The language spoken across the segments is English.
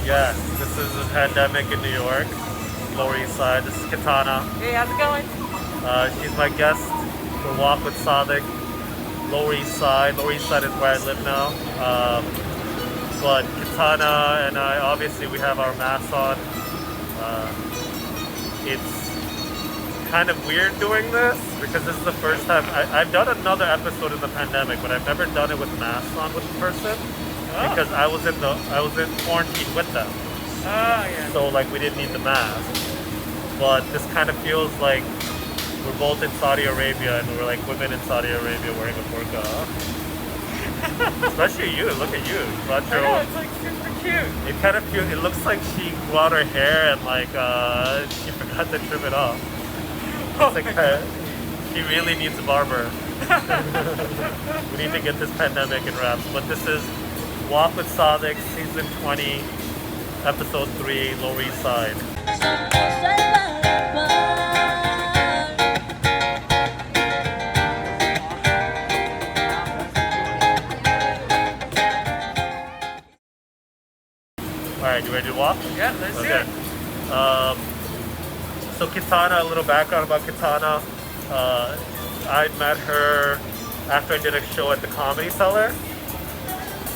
Yes, this is the pandemic in New York, Lower East Side. This is Katana. Hey, how's it going? She's my guest for Walk with Sadiq, Lower East Side. Lower East Side is where I live now. But Katana and I, obviously, we have our masks on. It's kind of weird doing this because this is the first time I've done another episode in the pandemic, but I've never done it with masks on with the person because I was in quarantine with them. Oh, yeah. So like we didn't need the mask. But this kind of feels like we're both in Saudi Arabia and we're like women in Saudi Arabia wearing a burqa. Especially you. Look at you. Brought your I know, own. it's like super cute. It kind of feels. It looks like she grew out her hair and like she forgot to trim it off. It's like she really needs a barber. We need to get this pandemic in wraps. But this is Walk with Sadiq, season 20, episode 3, Lower East Side. Alright, you ready to walk? Yeah, let's do Okay. it. So Kitana, a little background about Kitana. I met her after I did a show at the Comedy Cellar.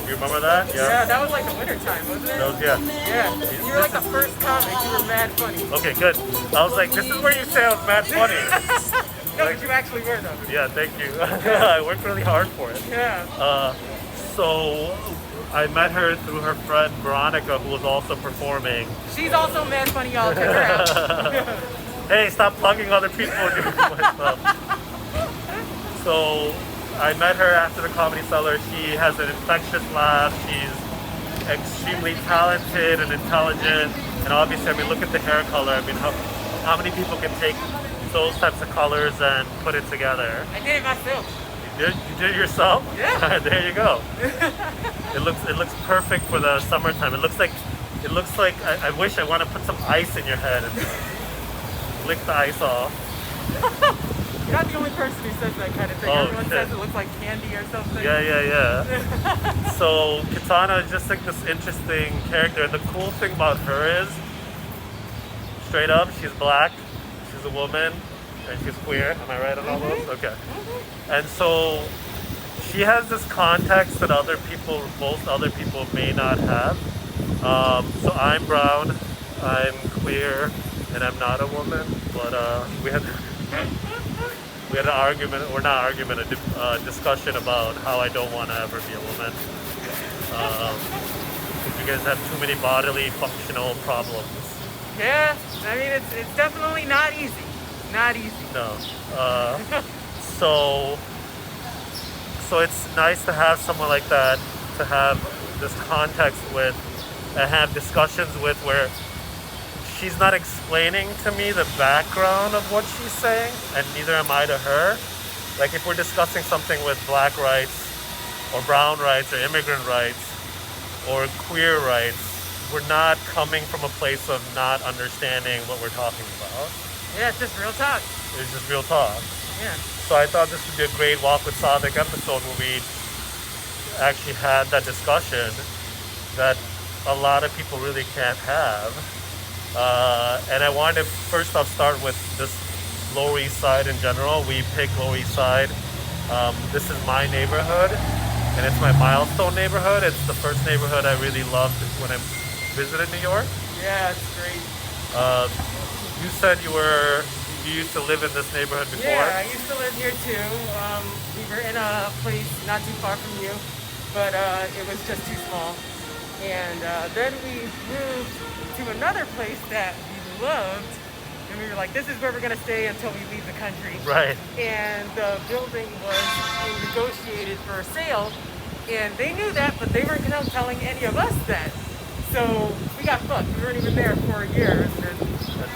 You remember that? Yeah, that was like the winter time, wasn't it? That was, yeah. Yeah. You were like the first comic. You were mad funny. Okay, good. I was like, this is where you say I was mad funny. No, but you actually were though. Yeah, thank you. I worked really hard for it. Yeah. So I met her through her friend Veronica, who was also performing. She's also mad funny, y'all. Check her out. Hey, stop plugging other people and doing myself. So I met her after the Comedy Cellar. She has an infectious laugh. She's extremely talented and intelligent. And obviously, I mean, look at the hair color. I mean, how many people can take those types of colors and put it together? I did it myself. You did it yourself? Yeah. There you go. It looks perfect for the summertime. It looks like I wish I want to put some ice in your head and lick the ice off. You're not the only person who says that kind of thing. Oh, Everyone shit. says it looks like candy or something. Yeah. So Katana is just like this interesting character. And the cool thing about her is, straight up, she's black, she's a woman, and she's queer. Am I right on all those? Okay. And so she has this context that most other people may not have. So I'm brown, I'm queer, and I'm not a woman. But we had an argument, or not argument, a discussion about how I don't want to ever be a woman. Because you guys have too many bodily functional problems. Yeah, I mean, it's definitely not easy. Not easy. No. So it's nice to have someone like that, to have this context with, and have discussions with, where she's not explaining to me the background of what she's saying, and neither am I to her. Like if we're discussing something with black rights, or brown rights, or immigrant rights, or queer rights, we're not coming from a place of not understanding what we're talking about. Yeah, it's just real talk. It's just real talk. Yeah. So I thought this would be a great Walk with Sadiq episode where we actually had that discussion that a lot of people really can't have. And I wanted to first off start with this Lower East Side in general. We picked Lower East Side. This is my neighborhood, and it's my milestone neighborhood. It's the first neighborhood I really loved when I visited New York. Yeah, it's great. You said you used to live in this neighborhood before? Yeah, I used to live here too. We were in a place not too far from you, but it was just too small. And then we moved to another place that we loved, and we were like, this is where we're gonna stay until we leave the country. Right. And the building was being negotiated for sale, and they knew that, but they weren't telling any of us that. So we got fucked. We weren't even there for a year. And then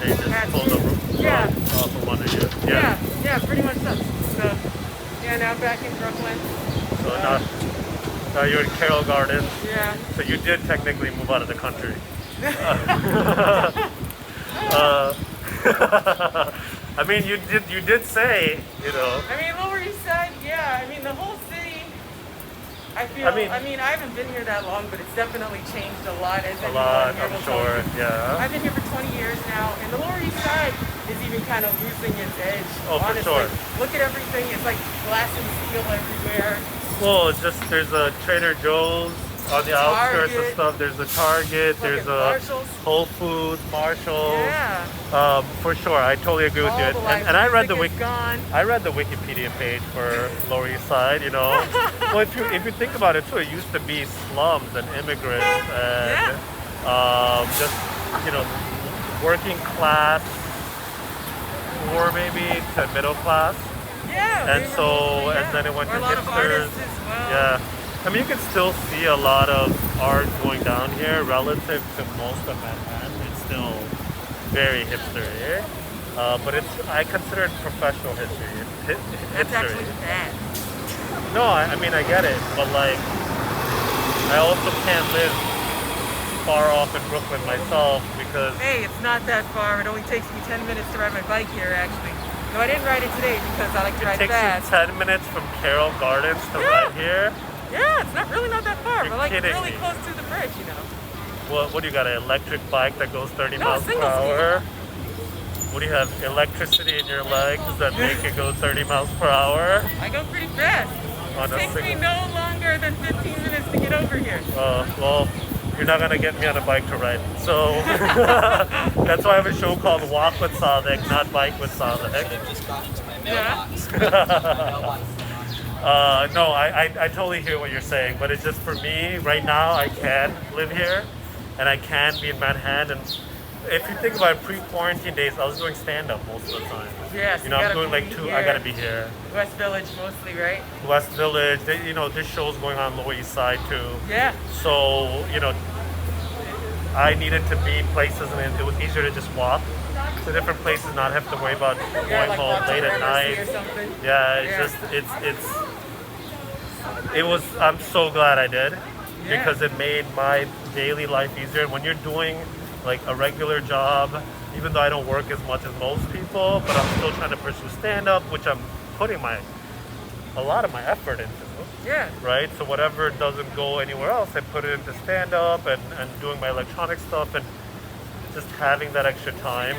They just pulled the roof off from under you. Yeah, pretty much so. So, yeah, now back in Brooklyn. So now you're in Carroll Gardens. Yeah. So you did technically move out of the country. I mean, you did say, you know. I mean, Lower East Side, yeah. I mean, the whole city I feel. I mean, I haven't been here that long, but it's definitely changed a lot. As a lot, I'm will sure. Yeah. I've been here for 20 years now, and the Lower East Side is even kind of losing its edge. Oh, honestly. for sure. Look at everything. It's like glass and steel everywhere. Well, it's just there's a Trader Joe's on the outskirts and stuff. There's a Target. There's a Marshalls. Whole Foods, Marshalls. Yeah. For sure, I totally agree with you. And I read the Wikipedia page for Lower East Side. You know, well, if you think about it too, it used to be slums and immigrants and just working class, or maybe to middle class. Yeah. And so, and then it went to hipsters. Well. Yeah. I mean, you can still see a lot of art going down here relative to most of Manhattan. It's still very hipster, but I consider it professional history. That's actually bad. No, I mean, I get it, but like, I also can't live far off in Brooklyn myself because... Hey, it's not that far. It only takes me 10 minutes to ride my bike here, actually. No, I didn't ride it today because I like to ride fast. It takes you 10 minutes from Carroll Gardens to ride here? Yeah, it's not not that far. You're but like kidding really me. close to the bridge, you know. Well, what do you got, an electric bike that goes 30 miles per hour? What do you have, electricity in your legs that make it go 30 miles per hour? I go pretty fast. It takes me no longer than 15 minutes to get over here. Well, you're not gonna get me on a bike to ride. So that's why I have a show called Walk with Sadiq, not Bike with Sadiq. Just got into my mailbox. No, I totally hear what you're saying, but it's just for me right now. I can live here, and I can be in Manhattan. And if you think about pre-quarantine days, I was doing stand-up most of the time. Yes. I'm doing like two. I gotta be here. West Village mostly, right? West Village. This show's going on Lower East Side too. Yeah. So I needed to be places, and it was easier to just walk to different places, not have to worry about going like home late at night. Or something. Yeah, I'm so glad I did because it made my daily life easier. And when you're doing like a regular job, even though I don't work as much as most people, but I'm still trying to pursue stand-up, which I'm putting a lot of my effort into. Yeah. Right? So whatever doesn't go anywhere else, I put it into stand-up and doing my electronic stuff, and just having that extra time,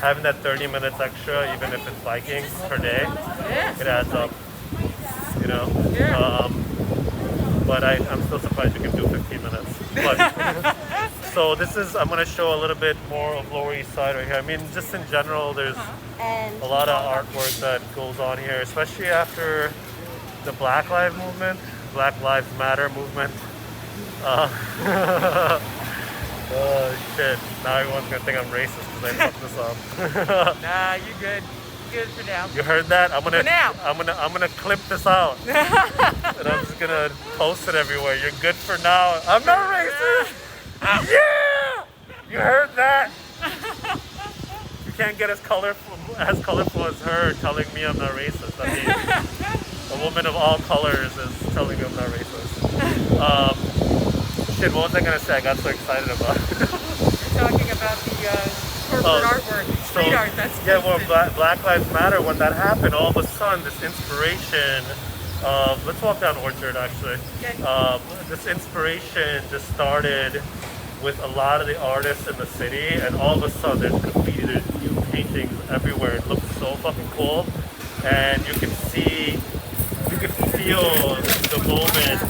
having that 30 minutes extra, even if it's biking per day, it adds up. Yeah. But I'm still surprised you can do 15 minutes. But, so I'm going to show a little bit more of Lower East Side right here. I mean, just in general, there's a lot of artwork that goes on here, especially after the Black Lives Matter movement. Oh shit! Now everyone's gonna think I'm racist because I fucked this up. Nah, you good. Good for now. You heard that? I'm gonna clip this out, and I'm just gonna post it everywhere. You're good for now. I'm not racist. Yeah! You heard that? You can't get as colorful as her telling me I'm not racist. I mean, a woman of all colors is telling me I'm not racist. Shit, what was I gonna say? I got so excited about it. You're talking about the corporate artwork, street art. Black Lives Matter, when that happened, all of a sudden this inspiration let's walk down Orchard actually. Okay. This inspiration just started with a lot of the artists in the city, and all of a sudden there's graffiti, there's new paintings everywhere. It looks so fucking cool, and you can feel the moment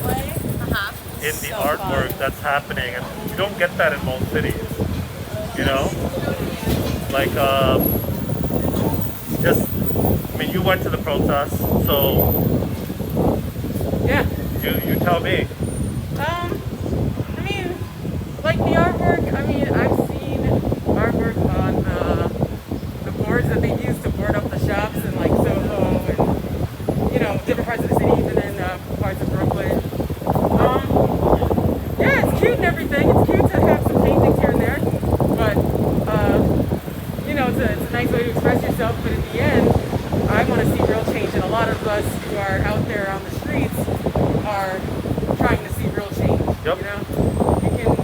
in the artwork that's happening, and you don't get that in most cities, like you went to the protest, so yeah, you tell me. I mean, like the artwork, I've seen artwork on the boards that they use to board up the shops in like Soho and different parts of the city, even in parts of Brooklyn. Yeah, it's cute and everything. It's cute to have some paintings here and there, but it's a nice way to express yourself. But in the end, I want to see real change, and a lot of us who are out there on the streets are trying to see real change. Yep. You can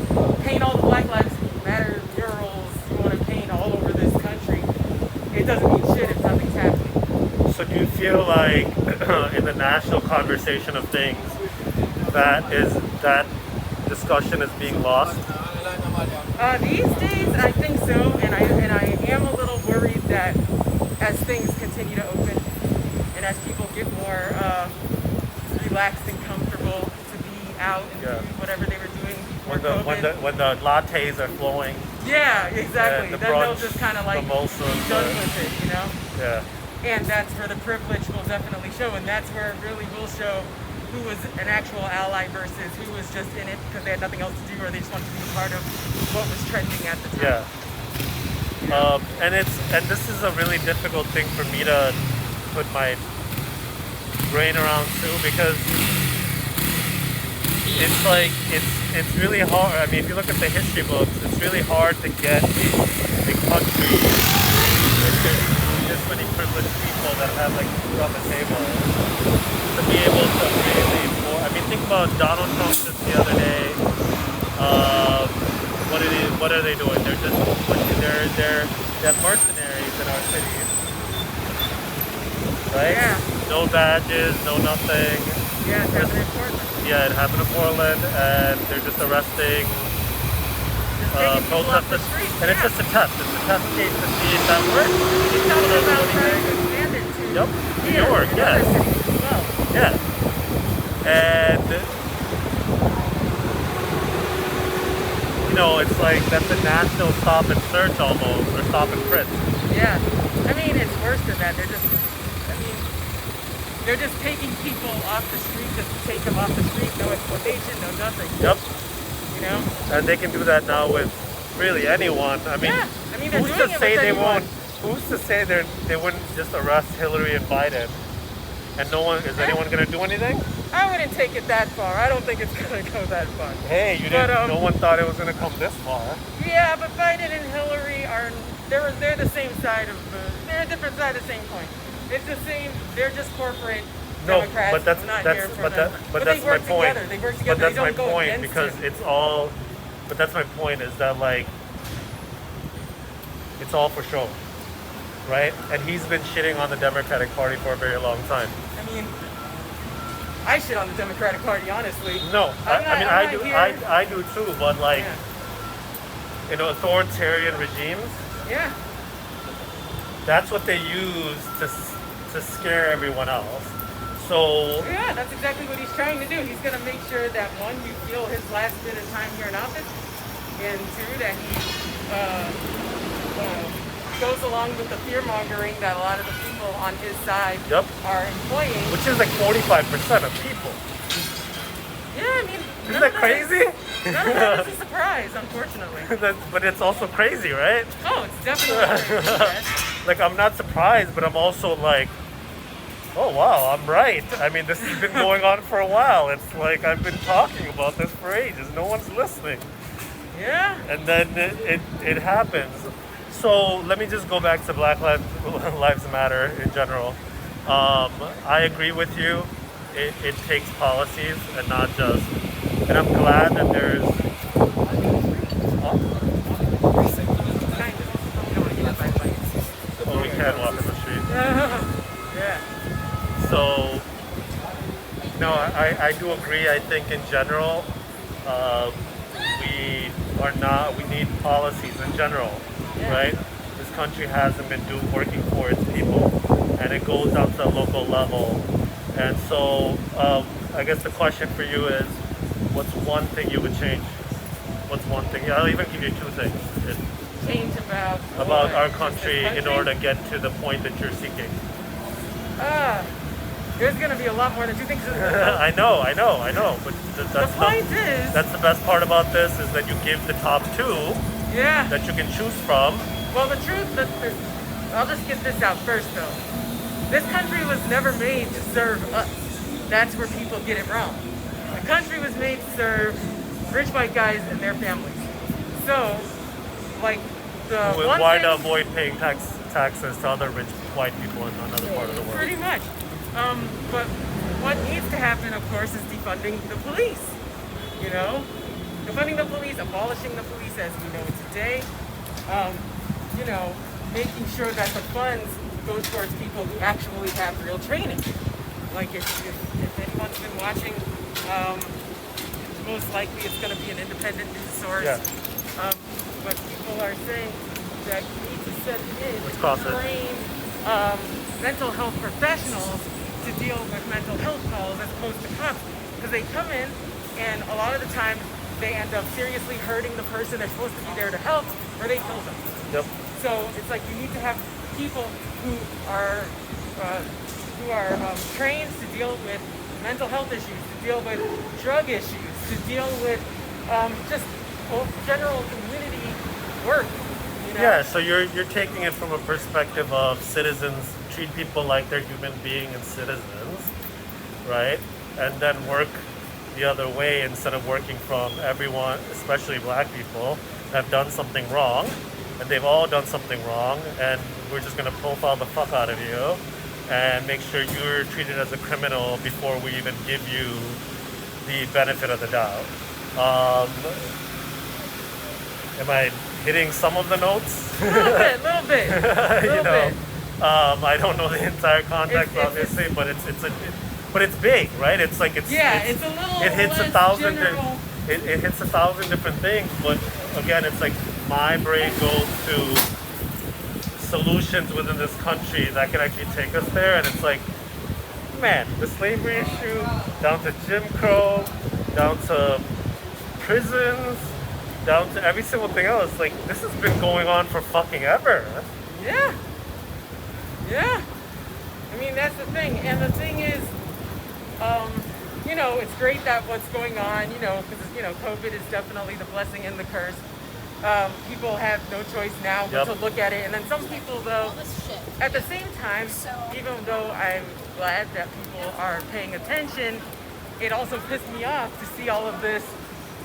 paint all the Black Lives Matter murals you want to paint all over this country. It doesn't mean shit if nothing's happening. So do you feel like in the national conversation of things, that discussion is being lost? These days, I think so, and I am a little worried that as things continue to open and as people get more relaxed and comfortable to be out and do whatever they were doing before COVID. When the lattes are flowing. Yeah, exactly. The Then brunch, they'll just kind of like mimosas, be done with it, you know? Yeah. And that's where the privilege will definitely show, and that's where it really will show who was an actual ally versus who was just in it because they had nothing else to do or they just wanted to be part of what was trending at the time. Yeah. And this is a really difficult thing for me to put my brain around too, because it's like it's really hard. I mean, if you look at the history books, it's really hard to get a country with this many privileged people that have like food on the table to be able to really. I mean, think about Donald Trump just the other day. What are they doing? They're just pushing. They're mercenaries in our cities, right? Yeah. No badges, no nothing. Yeah, it's happening in Portland. Yeah, it happened in Portland, and they're just arresting Taking people off the protesters. streets. And it's just a test. It's a test case to see if that works. He's talking about trying to expand it to Yep. New York, and yes. other cities as well. Yeah. And you know, it's like that's a national stop and search almost, or stop and frisk. Yeah. I mean, it's worse than that. They're just taking people off the street just to take them off the street. No explanation, no nothing. Yep. You know? And they can do that now with really anyone. I mean, Yeah. I mean, they're who's doing to it say with they anyone. won't? Who's to say they wouldn't just arrest Hillary and Biden? And no one is anyone going to do anything? I wouldn't take it that far. I don't think it's going to go that far. Hey, you didn't. No one thought it was going to come this far. Yeah, but Biden and Hillary they're the same side of they're a different side of the same coin. It's the same. They're just corporate Democrats. But that's I'm not that's here for but them. that But but that's they my work point. together. They work together. But that's they my don't go point against because him. it's all. But that's my point is that like it's all for show, right? And he's been shitting on the Democratic Party for a very long time. I mean, I shit on the Democratic Party, honestly. No, I do too. But like, Yeah. in authoritarian regimes, Yeah. that's what they use to scare everyone else. So Yeah, that's exactly what he's trying to do. He's going to make sure that one, you feel his last bit of time here in office, and two, that he goes along with the fear mongering that a lot of the people on his side Yep. are employing. which is like 45% of people. Yeah, I mean, Isn't that crazy? None of that is a surprise, unfortunately. But it's also crazy, right? Oh, it's definitely crazy. Yes. Like, I'm not surprised, but I'm also like, oh wow, I'm right. I mean, this has been going on for a while. It's like I've been talking about this for ages. No one's listening. Yeah. And then it happens. So let me just go back to Black Lives Matter in general. I agree with you. It takes policies and not just. And I'm glad that there's. Kind of. You don't want to get hit by bikes. Oh, we can walk in the street. Yeah. So, no, I do agree. I think in general, we need policies in general, Yeah. right? This country hasn't been working for its people, and it goes down to a local level. And so, I guess the question for you is, what's one thing you would change? What's one thing? I'll even give you two things. Change about About our Just country the in order to get to the point that you're seeking. There's going to be a lot more than two things. I know, but that's The point is, that's the best part about this is that you give the top two yeah. that you can choose from. Well, the truth, I'll just get this out first, though. This country was never made to serve us. That's where people get it wrong. The country was made to serve rich white guys and their families. So, like, the one Why thing, to avoid paying taxes to other rich white people in another part of the world? Pretty much. But what needs to happen, of course, is defunding the police. You know? Defunding the police, abolishing the police as we know it today. You know, making sure that the funds go towards people who actually have real training. Like if anyone's been watching most likely it's going to be an independent news source. Yeah. But people are saying that you need to set in Let's cross it. train mental health professionals to deal with mental health calls as opposed to cops. Because they come in and a lot of the time they end up seriously hurting the person they're supposed to be there to help, or they kill them. Yep. So it's like you need to have people who are trained to deal with mental health issues, to deal with drug issues, to deal with just general community work. You know? Yeah, so you're taking it from a perspective of citizens, treat people like they're human beings and citizens, right? And then work the other way instead of working from everyone, especially black people, have done something wrong, and they've all done something wrong, and we're just gonna profile the fuck out of you and make sure you're treated as a criminal before we even give you the benefit of the doubt. Am I hitting some of the notes? A little bit. You know, I don't know the entire context, obviously, but it's big, right? It's like it's a little. It hits less 1,000. general. It hits 1,000 different things, but again, it's like my brain goes to solutions within this country that can actually take us there, and it's like, man, the slavery issue, down to Jim Crow, down to prisons, down to every single thing else. Like, this has been going on for fucking ever. Yeah. Yeah. I mean, that's the thing. And the thing is, you know, it's great that what's going on, you know, because, you know, COVID is definitely the blessing and the curse. People have no choice now but to look at it. And then some people, though, at the same time, even though I'm glad that people are paying attention, it also pissed me off to see all of this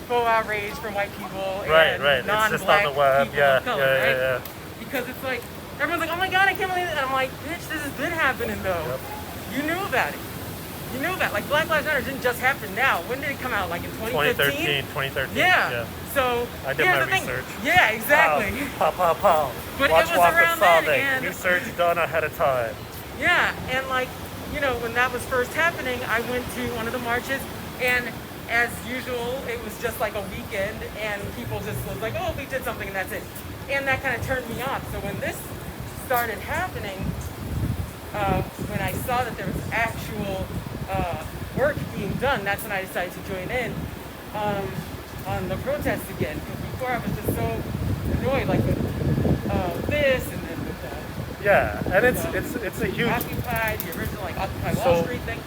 faux outrage from white people and non-black it's just on the web. people of color, right? Because it's like, everyone's like, oh my God, I can't believe it. And I'm like, bitch, this has been happening, though. Yep. You knew about it. You knew that. Like, Black Lives Matter didn't just happen now. When did it come out? Like in 2015? 2013. Yeah. So, I did here's my the thing. research. Yeah, exactly. Pow. But Watch it was Walk with around then, Sadiq. and Research done ahead of time. yeah, and like, you know, when that was first happening, I went to one of the marches, and as usual, it was just like a weekend, and people just was like, oh, we did something, and that's it. And that kind of turned me off. So when this started happening, when I saw that there was actual work being done, that's when I decided to join in on the protests again. Because before I was just so annoyed, like with this and then with and it's a huge Occupy, the original like Occupy Wall Street thing.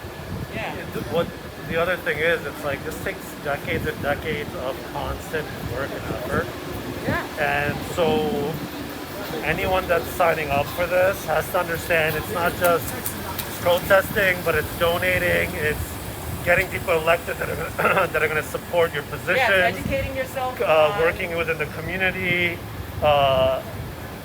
Yeah. What the other thing is, it's like this takes decades and decades of constant work and effort. Yeah. And so anyone that's signing up for this has to understand it's not just protesting, but it's donating, it's getting people elected that are going to support your position. Yeah, educating yourself. Working within the community.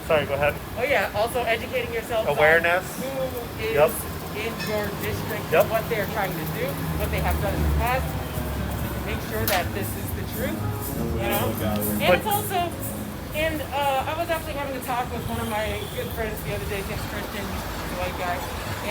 Sorry, go ahead. Oh yeah, also educating yourself. Awareness. On who is in your district, what they're trying to do, what they have done in the past. Make sure that this is the truth, you know? And it's also, and I was actually having a talk with one of my good friends the other day, he's Christian, he's a white guy,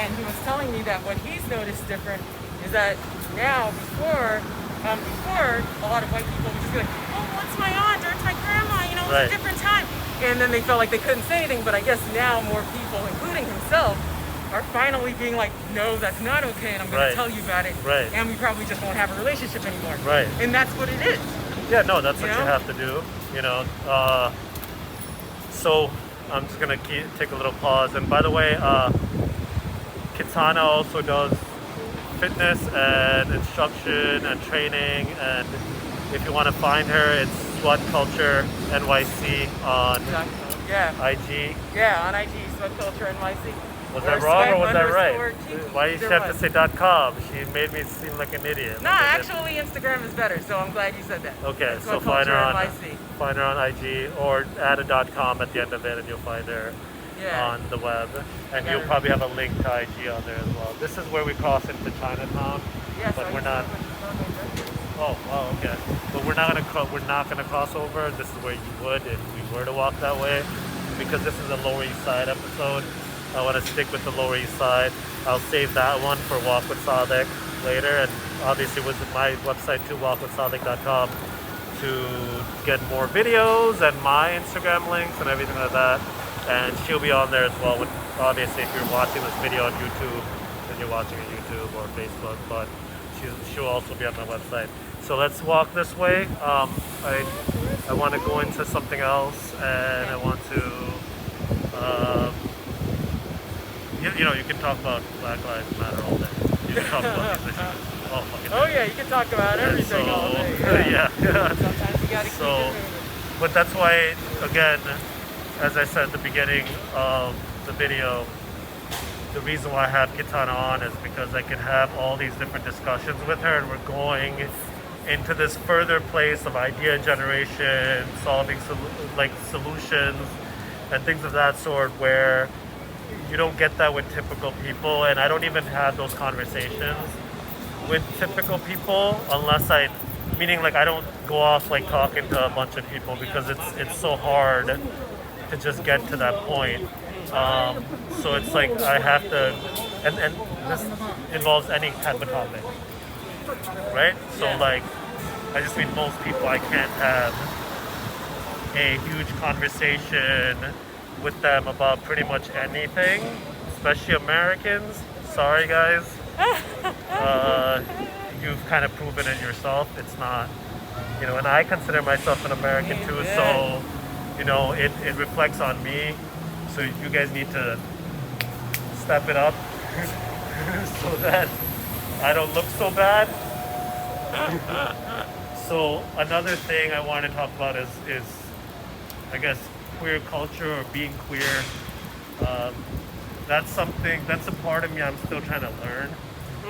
and he was telling me that what he's noticed different is that now, before a lot of white people would just be like, oh, it's my aunt or it's my grandma, you know, it's a different time. And then they felt like they couldn't say anything, but I guess now more people, including himself, are finally being like, no, that's not okay, and I'm going to tell you about it. Right. And we probably just won't have a relationship anymore. Right. And that's what it is. Yeah, no, that's what you have to do, you know. So I'm just going to take a little pause. And by the way, Kitana also does fitness and instruction and training. And if you want to find her, it's Sweat Culture NYC on IG. Yeah, on IG, Sweat Culture NYC. Was that wrong or was that right? Why did you have to say .com? She made me seem like an idiot. No, actually Instagram is better, so I'm glad you said that. Okay, so find her on IG or add a .com at the end of it and you'll find her on the web. And you'll probably have a link to IG on there as well. This is where we cross into Chinatown, but we're not. Oh, okay. But we're not gonna cross over. This is where you would if we were to walk that way, because this is a Lower East Side episode. I want to stick with the Lower East Side. I'll save that one for Walk with Sadiq later, and obviously visit my website too, walkwithsadiq.com, to get more videos and my Instagram links and everything like that. And she'll be on there as well. Obviously, if you're watching this video on YouTube, then you're watching on YouTube or Facebook, but she'll also be on my website. So let's walk this way. I want to go into something else, and I want to, you can talk about Black Lives Matter all day. You can talk about these issues all fucking day. Oh yeah, you can talk about everything all day. Yeah. Sometimes you gotta keep it moving. But that's why, again, as I said at the beginning of the video, the reason why I have Kitana on is because I can have all these different discussions with her, and we're going into this further place of idea generation, solving solutions and things of that sort, where you don't get that with typical people, and I don't even have those conversations with typical people unless meaning like I don't go off like talking to a bunch of people, because it's so hard to just get to that point. So it's like I have to, and this involves any type of topic, right? So like, I just mean most people, I can't have a huge conversation with them about pretty much anything, especially Americans. Sorry guys. You've kind of proven it yourself. It's not, and I consider myself an American too, so, it reflects on me. So you guys need to step it up so that I don't look so bad. So another thing I want to talk about is I guess queer culture, or being queer. That's a part of me I'm still trying to learn,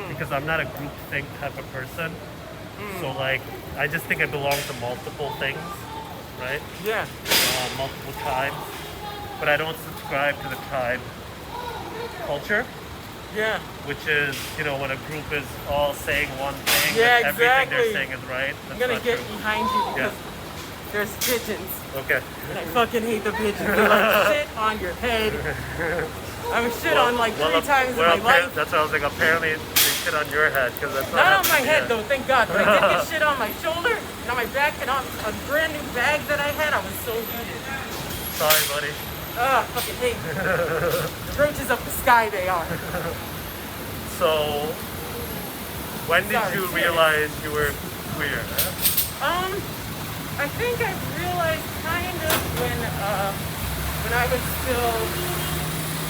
because I'm not a groupthink type of person. So like, I just think I belong to multiple things, right? Yeah. Multiple tribes, but I don't subscribe to the tribe culture. Yeah. Which is, when a group is all saying one thing, Yeah, and everything exactly. they're saying is right. I'm gonna get behind you because there's pigeons. Okay. And I fucking hate the pigeons. They're like shit on your head. I was shit on like 3 times in my life. That's what I was like, apparently they shit on your head, because that's not on my head though, thank God. But I did get shit on my shoulder and on my back, and on a brand new bag that I had. I was so heated. Sorry, buddy. I fucking hate the roaches up the sky, they are. So, when did you realize you were queer? I think I realized kind of when I was still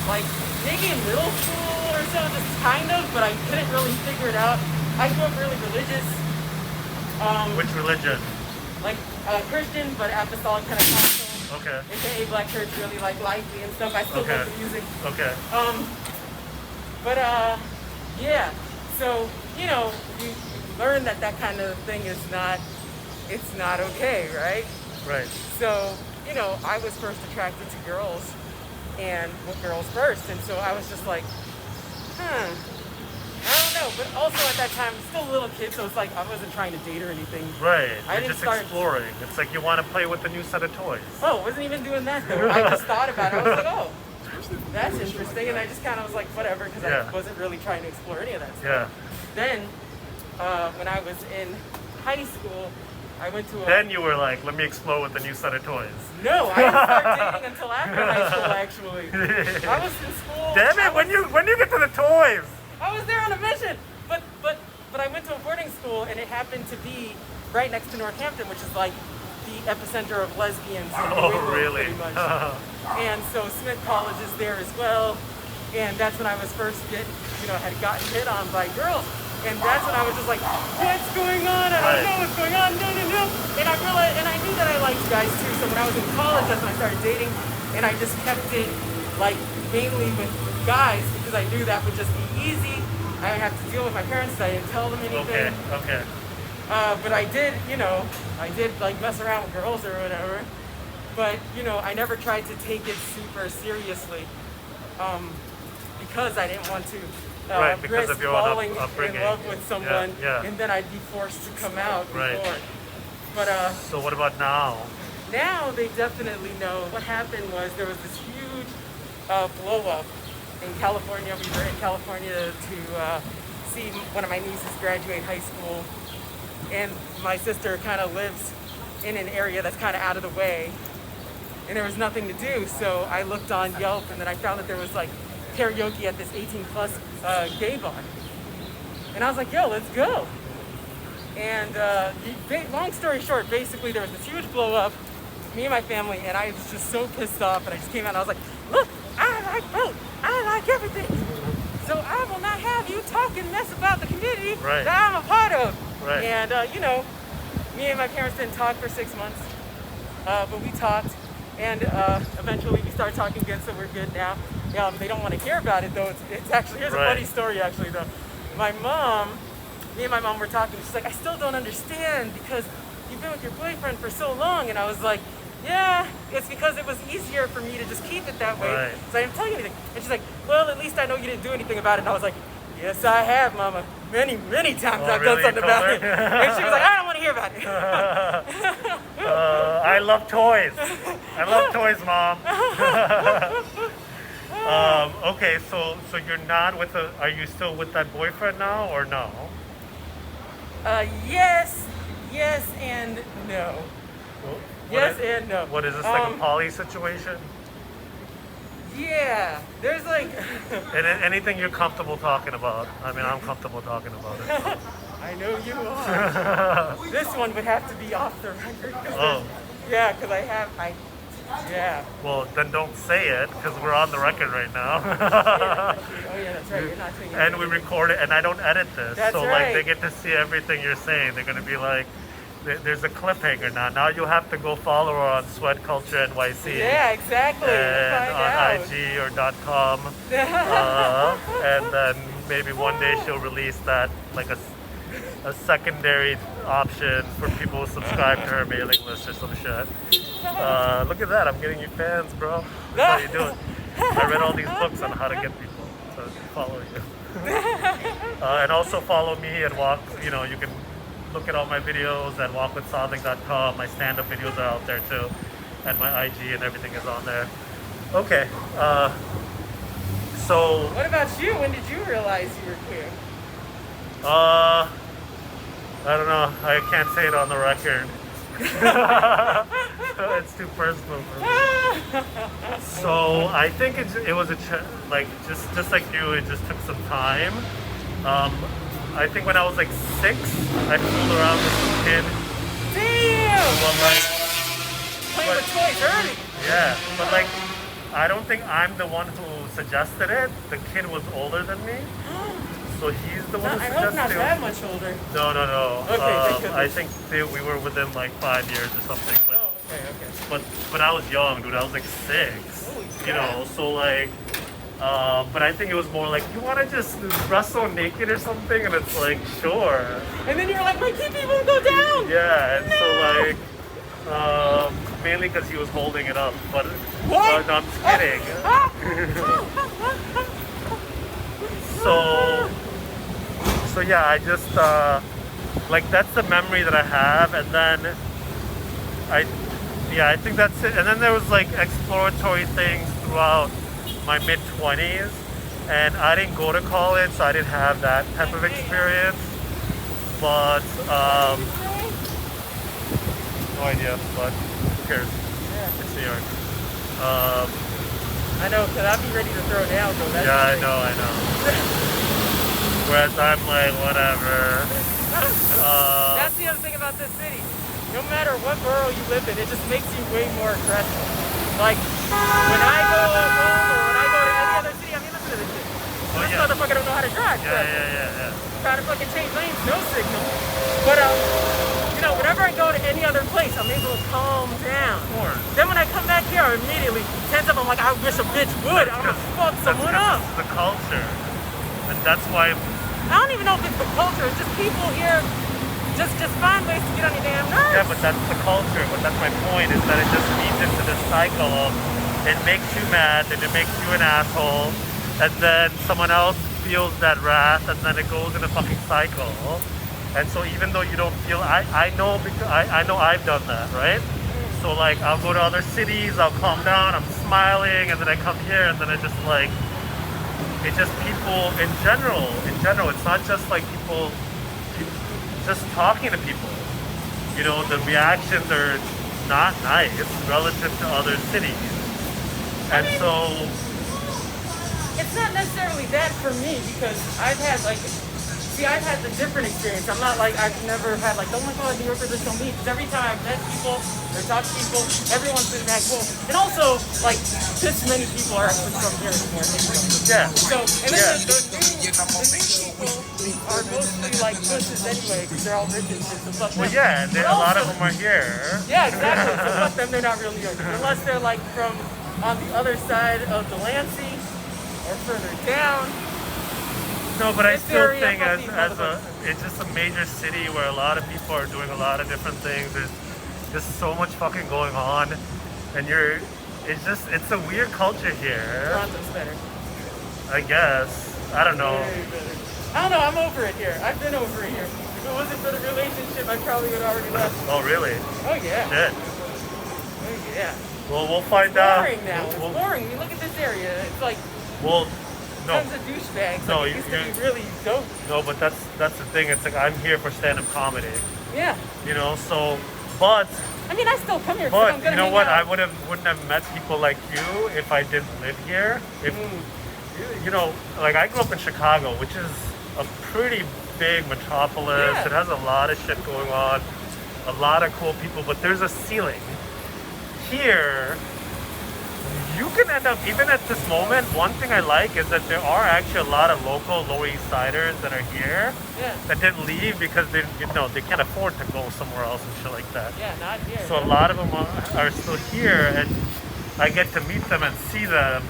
like maybe in middle school or so, just kind of, but I couldn't really figure it out. I grew up really religious. Which religion? Like Christian, but apostolic Pentecostal. Okay. AKA Black Church, really like lively and stuff. I still love the music. Okay. But yeah. So you learn that kind of thing is not. It's not okay, right? Right. So I was first attracted to girls, and girls first, and so I was just like, I don't know. But also at that time, still a little kid, so it's like I wasn't trying to date or anything. Right. I didn't just start exploring. It's like you want to play with a new set of toys. Oh, wasn't even doing that though. I just thought about it. I was like, oh, that's interesting, and I just kind of was like, whatever, because I wasn't really trying to explore any of that stuff. Yeah. Then, when I was in high school, I went to a... Then you were like, let me explore with a new set of toys. No, I didn't start dating until after high school, actually. I was in school... Damn it, when you get to the toys? I was there on a mission, but I went to a boarding school, and it happened to be right next to Northampton, which is like the epicenter of lesbians in the world, really? pretty much. And so Smith College is there as well, and that's when I was first had gotten hit on by girls. And that's when I was just like, what's going on? I don't know what's going on. No. And I realized, and I knew that I liked guys too. So when I was in college, that's when I started dating. And I just kept it like mainly with guys, because I knew that would just be easy. I didn't have to deal with my parents. I didn't tell them anything. Okay. But I did, I did like mess around with girls or whatever. But, I never tried to take it super seriously because I didn't want to. Because of your falling upbringing. in love with someone, Yeah. and then I'd be forced to come out before. But so what about now? Now they definitely know. What happened was there was this huge blow up in California. We were in California to see one of my nieces graduate high school. And my sister kind of lives in an area that's kind of out of the way. And there was nothing to do. So I looked on Yelp and then I found that there was like karaoke at this 18 plus gay bar. And I was like, yo, let's go. And long story short, basically there was this huge blow up, me and my family, and I was just so pissed off, and I just came out and I was like, look, I like boat, I like everything. So I will not have you talking mess about the community that I'm a part of. Right. And you know, me and my parents didn't talk for 6 months, but we talked, and eventually we started talking again, so we're good now. They don't want to hear about it though. It's actually, here's a funny story actually though. Me and my mom were talking. She's like, I still don't understand because you've been with your boyfriend for so long. And I was like, yeah, it's because it was easier for me to just keep it that way. So I didn't tell you anything. And she's like, well, at least I know you didn't do anything about it. And I was like, yes, I have, Mama. Many, many times I've done something about it. And she was like, I don't want to hear about it. I love toys. I love toys, Mom. Okay, so you're not with are you still with that boyfriend now or no? Yes and no. And no. What is this, like a poly situation? Yeah, there's like... Anything you're comfortable talking about. I mean, I'm comfortable talking about it. I know you are. This one would have to be off the record. Yeah, because yeah. Well, then don't say it, because we're on the record right now. Yeah, that's right. You're not saying it. And we record it, and I don't edit this. That's so, right. like, they get to see everything you're saying. They're going to be like, there's a cliffhanger now. Now you'll have to go follow her on Sweat Culture NYC. Yeah, exactly. And on IG or .com. And then maybe one day she'll release that, like a secondary option for people who subscribe to her mailing list or some shit. Look at that, I'm getting you fans, bro. That's how you do it. I read all these books on how to get people to follow you. And also follow me and walk, you can look at all my videos at walkwithsadiq.com. My stand-up videos are out there too. And my IG and everything is on there. Okay, so... What about you? When did you realize you were queer? I don't know. I can't say it on the record. It's too personal for me. So I think it was just like you. It just took some time. I think when I was like 6, I fooled around with some kid. Damn! Playing with toys early. Yeah, but like I don't think I'm the one who suggested it. The kid was older than me. So he's the one who suggested it. I hope not that much older. No. Okay, I think we were within like 5 years or something. But, okay. But I was young, dude. I was like 6. Holy So like, but I think it was more like, you want to just wrestle naked or something? And it's like, sure. And then you were like, my TV won't go down. Yeah, and so like, mainly because he was holding it up. But what? No, I'm just kidding. So yeah, I just like that's the memory that I have, and then I think that's it. And then there was like exploratory things throughout my mid-20s, and I didn't go to college, so I didn't have that type of experience. But no idea, but who cares? Yeah. It's New York. I know, because I'd be ready to throw down, though. That's I know. Whereas I'm like, whatever. That's the other thing about this city. No matter what borough you live in, it just makes you way more aggressive. Like, when I go home or when I go to any other city, I mean, listen to this shit. This motherfucker don't know how to drive. Yeah. Trying to fucking change lanes, no signal. But, whenever I go to any other place, I'm able to calm down. Then when I come back here, I'm immediately tense up. I'm like, I wish a bitch would. I'm gonna fuck someone up. It's the culture. And that's why... I don't even know if it's the culture. It's just people here just find ways to get on your damn nerves. Yeah, but that's the culture. But that's my point, is that it just feeds into this cycle of it makes you mad, and it makes you an asshole, and then someone else feels that wrath, and then it goes in a fucking cycle. And so even though you don't feel, I know because I know I've done that, right? So like I'll go to other cities, I'll calm down, I'm smiling, and then I come here, and then it just like it's just people in general. In general, it's not just like people just talking to people. You know, the reactions are not nice relative to other cities. And so it's not necessarily that for me because I've had the different experience. I'm not like, I've never had like, oh my God, New Yorkers are so mean. Because every time I've met people or talked to people, everyone's been that cool. And also, like, this many people are actually from here anymore. yeah. So, and then the new people are mostly like pussies anyway, because they're all rich and shit. So fuck them. Well, yeah, a lot of them are here. Yeah, exactly. So fuck them, they're not real New Yorkers. Unless they're like from on the other side of the Lansing or further down. No, but I still think it's just a major city where a lot of people are doing a lot of different things. There's just so much fucking going on, and it's a weird culture here. Toronto's better. I guess. I don't know. Way better. I don't know, I'm over it here. I've been over it here. If it wasn't for the relationship, I probably would have already left. Oh, really? Oh, yeah. Shit. Oh, yeah. Well, we'll find out. It's boring now. It's boring. You look at this area. It's like no. tons of douchebags. No, like, it used to be really dope. No, but that's the thing. It's like I'm here for stand-up comedy. Yeah. You know, so but I mean, I still come here. But I'm gonna you know what? out. I wouldn't have met people like you if I didn't live here. If you know, like I grew up in Chicago, which is a pretty big metropolis. Yeah. It has a lot of shit going on, a lot of cool people, but there's a ceiling. Here, you can end up, even at this moment, one thing I like is that there are actually a lot of local Lower East Siders that are here that didn't leave because they can't afford to go somewhere else and shit like that. Yeah, not here. So a lot of them are still here, and I get to meet them and see them.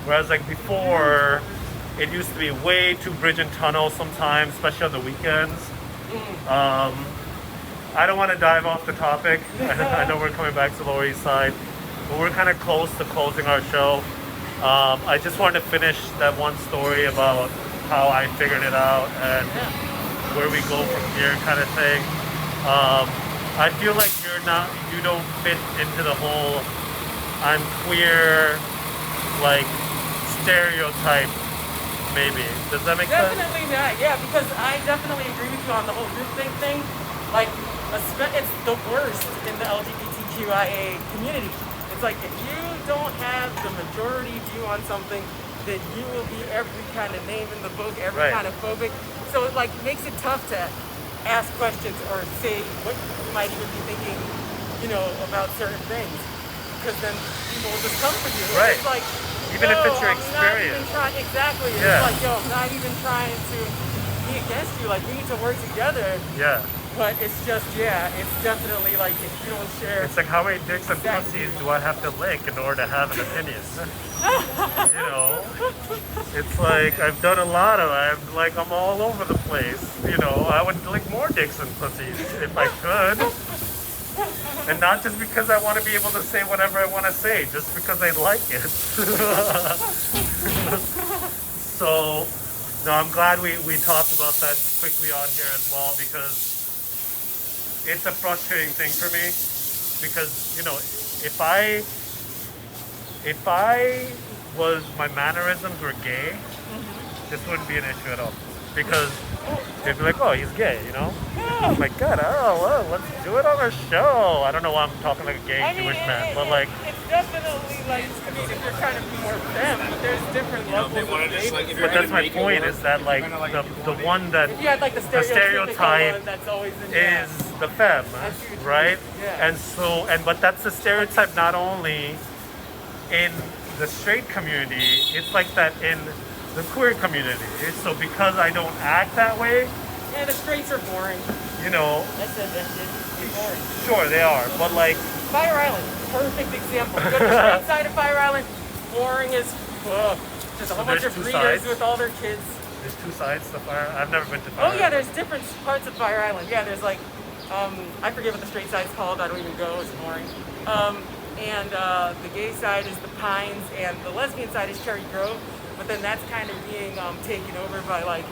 Whereas like before, it used to be way too bridge and tunnel sometimes, especially on the weekends. I don't want to dive off the topic. I know we're coming back to Lower East Side, but we're kind of close to closing our show. I just wanted to finish that one story about how I figured it out and where we go from here kind of thing. I feel like you don't fit into the whole I'm queer, like, stereotype, maybe. Does that make sense? Definitely not, yeah, because I definitely agree with you on the whole groupthink thing. Like, it's the worst in the LGBTQIA community. It's like, if you don't have the majority view on something, then you will be every kind of name in the book, every kind of phobic. So it, like, makes it tough to ask questions or say what you might even be thinking, about certain things. Because then people will just come for you. Right. It's like, even if it's your experience. Exactly. Yeah. It's like, I'm not even trying to be against you. Like, we need to work together. Yeah. But it's just, it's definitely like, if you don't share. It's like, how many dicks and pussies do I have to lick in order to have an opinion? It's like, I've done a lot of it. I'm all over the place. I would lick more dicks and pussies if I could. And not just because I want to be able to say whatever I want to say, just because I like it. So, no, I'm glad we talked about that quickly on here as well, because it's a frustrating thing for me. Because, if my mannerisms were gay, this wouldn't be an issue at all. Because they'd be like, oh, he's gay, Oh my God, well, let's do it on our show. I don't know why I'm talking like a gay Jewish man, but like... It's definitely like, if you're trying to be more femme, there's different levels of gay. But that's my point, is that like, the one that... If you had like the stereotype one that's always in is the femme, right? Yeah. But that's the stereotype not only in the straight community, it's like that in the queer community. So because I don't act that way, yeah, the straights are boring. That's boring. Sure they are, but like Fire Island, perfect example. Go to the straight side of Fire Island, boring as fuck. Just a whole bunch of breeders with all their kids. There's two sides to Fire. I've never been to Fire. Oh yeah, there's different parts of Fire Island. Yeah, there's like, I forget what the straight side's called. I don't even go. It's boring. And the gay side is the Pines, and the lesbian side is Cherry Grove. But then that's kind of being taken over by like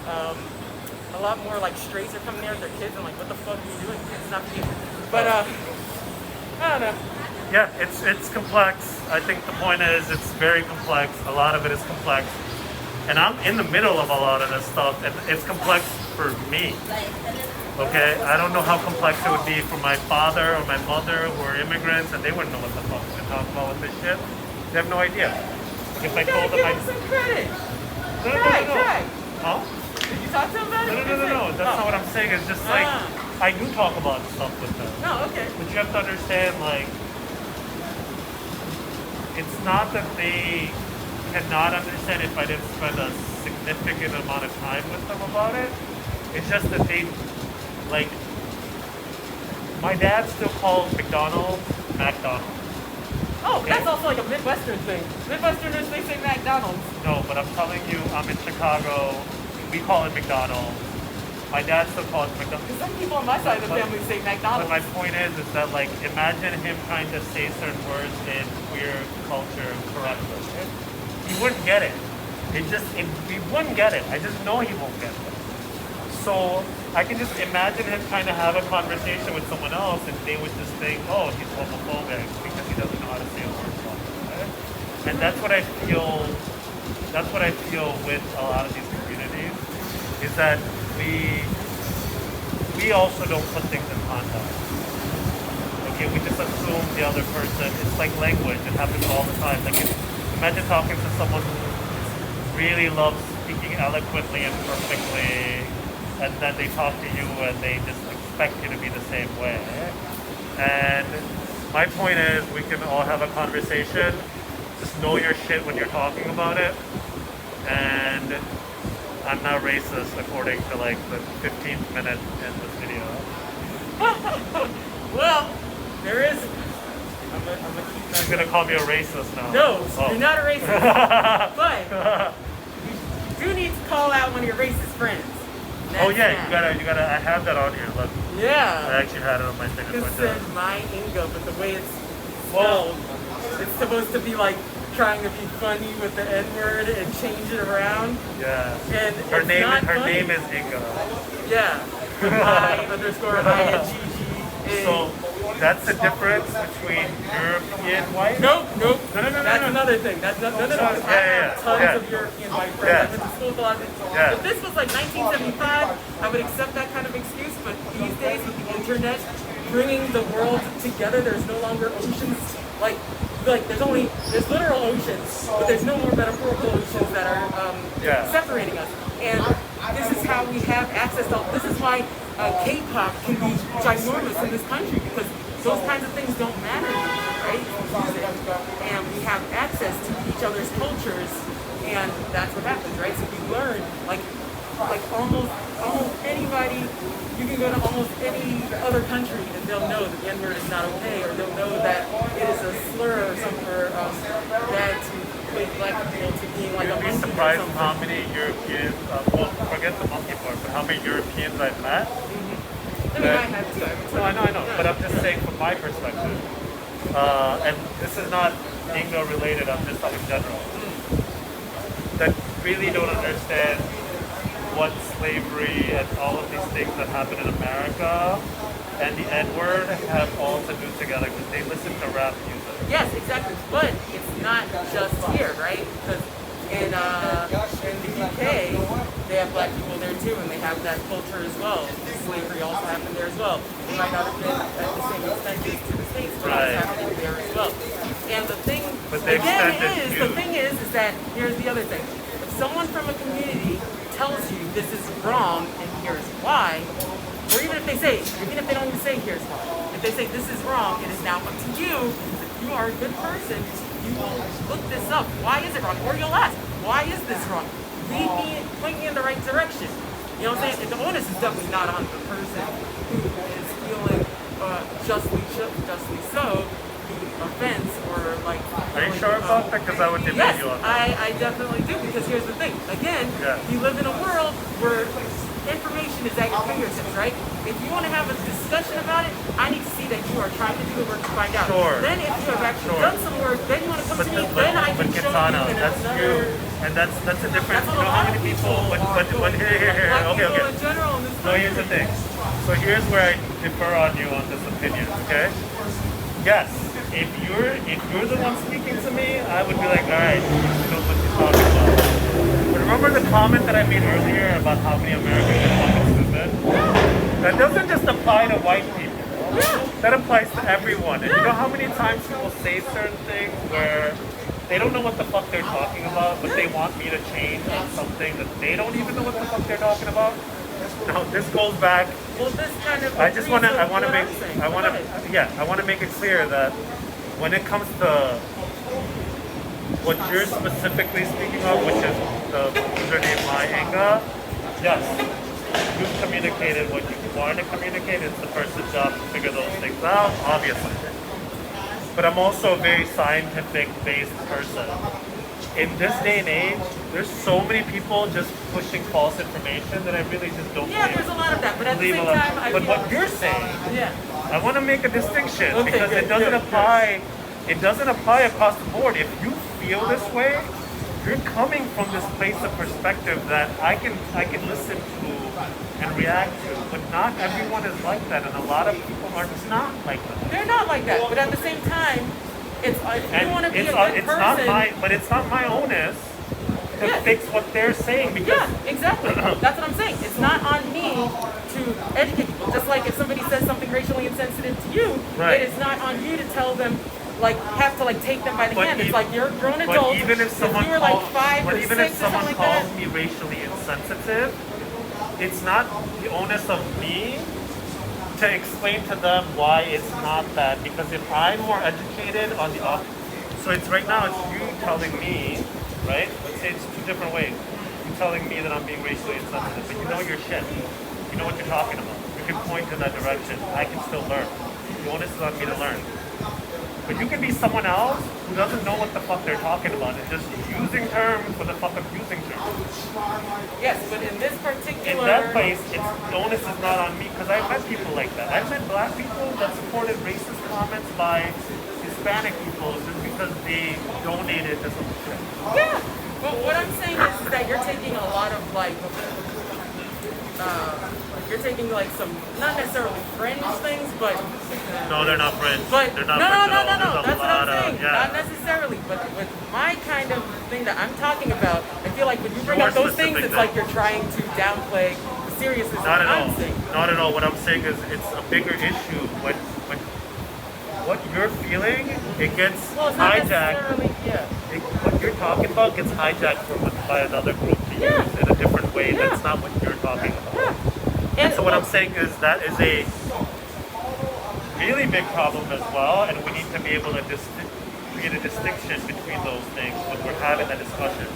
a lot more like straights are coming there with their kids, and like, what the fuck are you doing? It's not for you. But I don't know. Yeah, it's complex. I think the point is it's very complex. A lot of it is complex. And I'm in the middle of a lot of this stuff, and it's complex for me. Okay, I don't know how complex it would be for my father or my mother who are immigrants, and they wouldn't know what the fuck to talk about with this shit. They have no idea. If I told them, give him some credit. no, Try. Huh? Did you talk to him about it? No. That's not what I'm saying. It's just like I do talk about stuff with them. No, okay. But you have to understand, like, it's not that they cannot understand if I didn't spend a significant amount of time with them about it. It's just that they, like, my dad still calls McDonald's McDonald's. Oh, Okay. that's also like a Midwestern thing. Midwesterners, they say McDonald's. No, but I'm telling you, I'm in Chicago. We call it McDonald's. My dad still calls it McDonald's. Because some people on my side of the family say But McDonald's. my point is that, like, imagine him trying to say certain words in queer culture correctly. He wouldn't get it. He wouldn't get it. I just know he won't get it. So I can just imagine him trying to have a conversation with someone else, and they would just think, "Oh, he's homophobic because he doesn't know how to say a word properly." Right? And that's what I feel. That's what I feel with a lot of these communities, is that we also don't put things in context. Okay, we just assume the other person. It's like language; it happens all the time. Like, imagine talking to someone who really loves speaking eloquently and perfectly, and then they talk to you and they just expect you to be the same way. And my point is, we can all have a conversation. Just know your shit when you're talking about it. And I'm not racist according to like the 15th minute in this video. Well, there is. I'm gonna keep She's gonna call me a racist now. No, Oh. you're not a racist. But you do need to call out one of your racist friends. Oh That's yeah, that. you gotta. I have that on here. Look, I Yeah. actually had it on my thing. It Right said there. my Inga, but the way it's Well- spelled, it's supposed to be like trying to be funny with the N word and change it around. Yeah. And Her it's name. not Her funny. name is Inga. Yeah. I_INGG. So that's the difference between European white. Nope. No. That's another thing. That's no. I have tons of European white friends. Yeah. I've been to school with a lot of them. Yeah. If this was like 1975, I would accept that kind of excuse. But these days, with the internet bringing the world together, there's no longer oceans. Like there's literal oceans, but there's no more metaphorical oceans that are separating us. And this is how we have access to. This is why K-pop can be ginormous in this country, because those kinds of things don't matter anymore, right? And we have access to each other's cultures, and that's what happens, right? So we learn, like almost anybody. You can go to almost any other country and they'll know that the N-word is not okay, or they'll know that it is a slur or something, or bad to equate black people to being like a You'd be monkey or surprised something. how many Europeans. Well, forget the monkey part, but how many Europeans I've met. I mean, I have too. No, I know. But I'm just saying from my perspective. And this is not Ingo related. I'm just talking general. That really don't understand what slavery and all of these things that happen in America and the N-word have all to do together, because they listen to rap music. Yes, exactly. But it's not just here, right? Because in the UK, they have black people there too, and they have that culture as well. Slavery also happened there as well. It might not have been at the same extent as to the States, but it's happening there as well. And the thing, the thing is that here's the other thing. If someone from a community tells you this is wrong and here's why, or even if they don't even say here's why, if they say this is wrong, it is now up to you. If you are a good person, you will look this up. Why is it wrong? Or you'll ask, why is this wrong? Lead me, point me in the right direction. You know what I'm saying? And the onus is definitely not on the person who is feeling justly so the offense, or like. Are you sure about that? Because I would debate Yes, you on that. I definitely do, because here's the thing. Again, we live in a world where information is at your fingertips, right? If you want to have a discussion about it, I need to see that you are trying to do the work to find out. Sure. Then if you have actually done some work, then you want to come to me, then I can show Kitana, you in that's another... you. And that's a difference. That's You know how many people, when here. Black Okay. people in general in this So here's the thing. So here's where I differ on you on this opinion, okay? Yes, if you're the one speaking to me, I would be like, all right, you know what you're talking about. But remember the comment that I made earlier about how many Americans are fucking stupid? That doesn't just apply to white people. That applies to everyone. And you know how many times people say certain things where they don't know what the fuck they're talking about, but they want me to change on something that they don't even know what the fuck they're talking about? No, this goes back. Well, this kind of. I just want to. I want to what make. I'm saying. I want Go to. ahead. Yeah, I want to make it clear that when it comes to what you're specifically speaking of, which is the username MyAnga, yes, you've communicated what you wanted to communicate. It's the person's job to figure those things out, obviously. But I'm also a very scientific-based person. In this day and age, there's so many people just pushing false information that I really just don't Yeah, believe. there's a lot of that, but at the believe same a lot. time, I But feel. what you're saying, Yeah. I want to make a distinction Okay, because good, it doesn't good, apply. It doesn't apply across the board. If you feel this way, you're coming from this place of perspective that I can listen to and react to. But not everyone is like that, and a lot of people are not like that. They're not like that, but at the same time, it's if you And want to be a it's, good it's person. not my, but it's not my onus to Yeah. fix what they're saying because Yeah, exactly. That's what I'm saying. It's not on me to educate people. Just like if somebody says something racially insensitive to you, Right. it is not on you to tell them, like, have to like take them by the But hand. It's ev- like you're a grown But adult. even if someone you were calls, like 5 but or even 6 if or someone something like calls that. me racially insensitive, it's not the onus of me to explain to them why it's not that. Because if I'm more educated on the so it's right now it's you telling me, right? Let's say it's two different ways. You telling me that I'm being racially insensitive, but you know your shit. You know what you're talking about. You can point in that direction. I can still learn. The onus is on me to learn. But you can be someone else who doesn't know what the fuck they're talking about and just using terms for the fuck of using terms. Yes, but in this particular. In that place, the onus is not on me because I've met people like that. I've met black people that supported racist comments by Hispanic people just because they donated to some shit. Yeah, but what I'm saying is that you're taking a lot of like, you're taking like some not necessarily fringe things, but No, they're not friends. but They're no, not no, friends no, at no, all. no. There's a That's what I'm lot saying. of, Not necessarily, but with my kind of thing that I'm talking about, I feel like when you bring Your up those things, specific it's thing. like you're trying to downplay the seriousness Not of at what all. I'm saying. Not at all. What I'm saying is it's a bigger issue when what you're feeling, it gets Well, it's not hijacked. necessarily, yeah. What you're talking about gets hijacked by another group to Yeah. use in a different way. Yeah. That's not what you're talking about. Yeah. And so what I'm saying is that is a really big problem as well, and we need to be able to create a distinction between those things when we're having that discussion.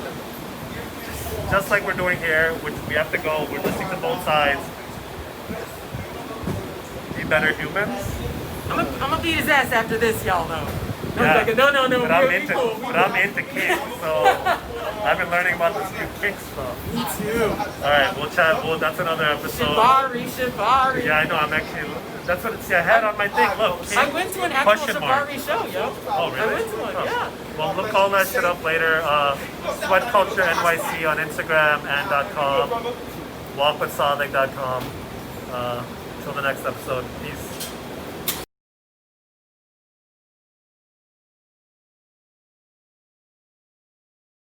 Just like we're doing here, which we have to go, we're listening to both sides. Be better humans. I'm gonna beat his ass after this, y'all know. Yeah. No, But I'm we're into, people. but I'm into kicks, so I've been learning about this new kick stuff. Me too. All right, we'll chat. Well, that's another episode. Shibari. Yeah, I know. I'm actually. That's what I had on my thing. Look, I went to an actual question mark. Shibari show, yo. Oh, really? I went to one, Oh. yeah. Well, look all that shit up later. Sweat Culture NYC on Instagram and .com. Walkwithsadiq.com. Until the next episode. Peace.